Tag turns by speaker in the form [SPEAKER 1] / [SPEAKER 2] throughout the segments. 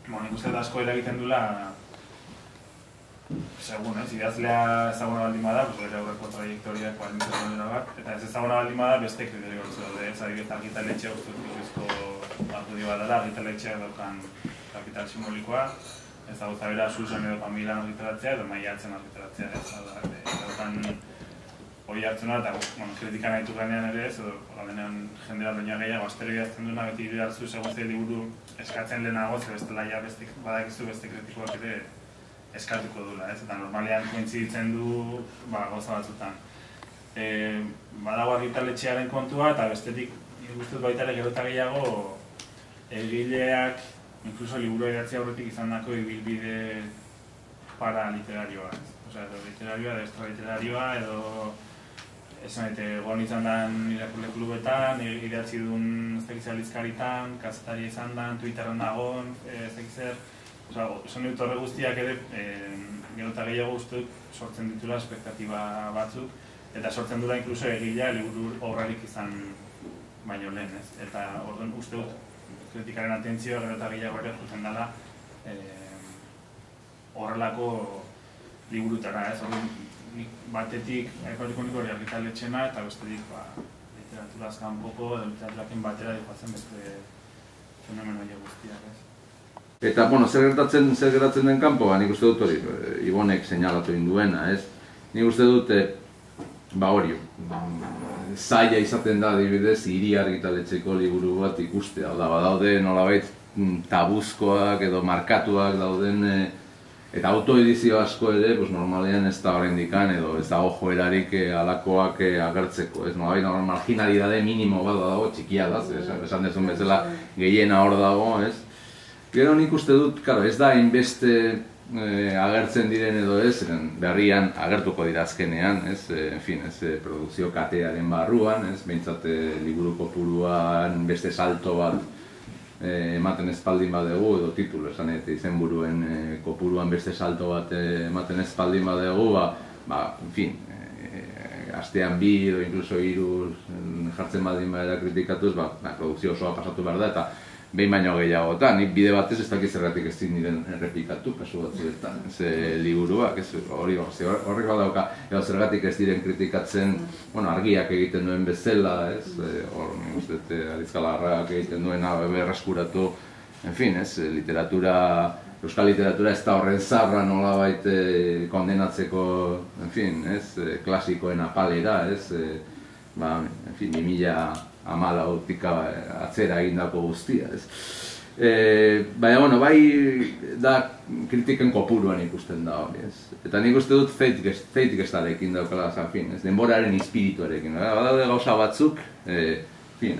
[SPEAKER 1] nik uste asko eragiten duela, segun, idazlea ezaguna baldin bada, bere aurreko trajektoriak baldintzatzen dira bat, eta ez ezaguna baldin bada beste kriterio batzu daude, adibidez argitaletxea uste duzko argudio bat dela, argitaletxeak daukan kapital simbolikoa, ez da guzta bera Susan edo Pamilan argitaratzea edo Maiatzen argitaratzea, daukan hori hartzuna, eta kritikan nahitu ganean ere ez, edo ganean jendea doina gehiago astero idazten duena, beti idatzu segun ze liburu eskatzen lehenago, ze bestela ja badakizu beste kritikoak ere eskatuko dula, ez? Eta normalean kointziditzen du gauza batzutan. Badago argitaletxearen kontua, eta bestetik guztut baita ere gero eta gehiago egileak, inkluso liburu idatzea aurretik izandako ibilbide paraliterarioa, ez? Osea, edo literarioa, edo extraliterarioa, edo egon izan den irakurle klubetan, idatzi duen aldizkaritan, kazetaria izan den, Twitterren dagoen, ez dakit zer. Esan dut horre guztiak ere, gero eta gehiago uste sortzen ditula espektatiba batzuk, eta sortzen dula inkluso egilea liburu horrelik izan baino lehen, ez? Eta orduan uste dut kritikaren atentzioa gero eta gehiago ere juten dela horrelako liburutara, ez? Batetik ekonomiko hori argitaletxena eta bestetik literaturaz kanpoko edo literaturakin batera dihoazen beste fenomeno guztiak, ez?
[SPEAKER 2] Eta, zer geratzen den kanpoa, nik uste dut hori, Ibonek seinalatu induena, ez? Nik uste dut, hori, zaila izaten da, adibidez, hiri argitaletxeko liburu bat ikustea. Badaude nolabait tabuzkoak edo markatuak dauden, eta autoedizio asko ere, normalean ez da horrendikan edo ez dago joerarik alakoak agertzeko, ez? Nolabait marginalidade minimo bat dago, txikia da, esan dezun bezala gehiena hor dago, ez? Gero nik uste dut, ez da hainbeste agertzen diren edo ez, berrian agertuko dira azkenean, produkzio katearen barruan, behintzat liburu kopuruan beste salto bat ematen espaldin badegu, edo titulu, esan izenburuen kopuruan beste salto bat ematen espaldin badegu, astean 2 edo inkluso 3 jartzen baldin badera kritikatuz, produkzio osoa pasatu behar da, eta behin baino gehiagotan, nik bide batez ez dakit zergatik ez diren errepikatu, kasu batzuetan, liburuak, horrek badauka, edo zergatik ez diren kritikatzen, argiak egiten duen bezala, Adizgalarrak egiten duena berreskuratu, euskal literatura ez da horren zarra nolabait kondenatzeko, klasikoen apalera, 2014 atzera egindako guztia, ez? Baina, bai da kritiken kopuruan ikusten da hori, ez? Eta nik uste dut Zeitgestarekin daukala, denboraren espirituarekin. Badaude gauza batzuk,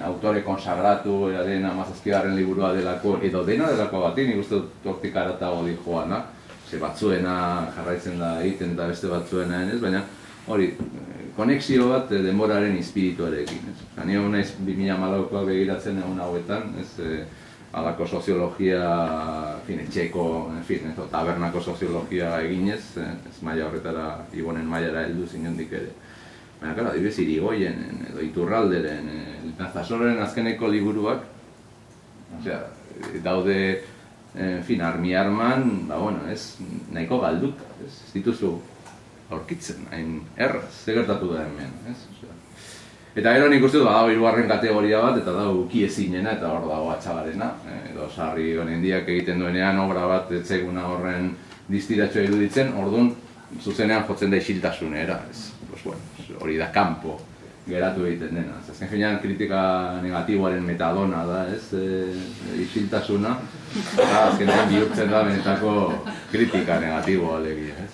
[SPEAKER 2] autore konsagratu, den 17. liburua delako, edo dena delako bati, nik uste dut hortik aratago di joana, batzuena jarraitzen da egiten eta beste batzuena ez, baina hori, konexio bat denboraren espirituarekin. Ni hau naiz 2014koak begiratzen egun hauetan, halako soziologia, etxeko, tabernako soziologia eginez, ez maila horretara, Ibonen mailara heldu zinondik ere. Baina, klar, adibidez Irigoyen, edo Iturralderen, Nazasoren azkeneko liburuak, daude, armi arman, nahiko galduta, ez dituzu aurkitzen, hain erraz, ze gertatu da hemen, ez? Eta gero nik uste du, badago 3. kategoria bat, eta dago ukiezinena, eta hor dago Atxabarena, edo Sarri honendiak egiten duenean obra bat etzeguna horren distiratxoa iruditzen, orduan zuzenean jotzen da isiltasunera, ez? Hori da kanpo geratu egiten dena. Azken finean kritika negatiboaren metadona da, ez? Isiltasuna, eta azkenean bihurtzen da benetako kritika negatiboa alegia, ez?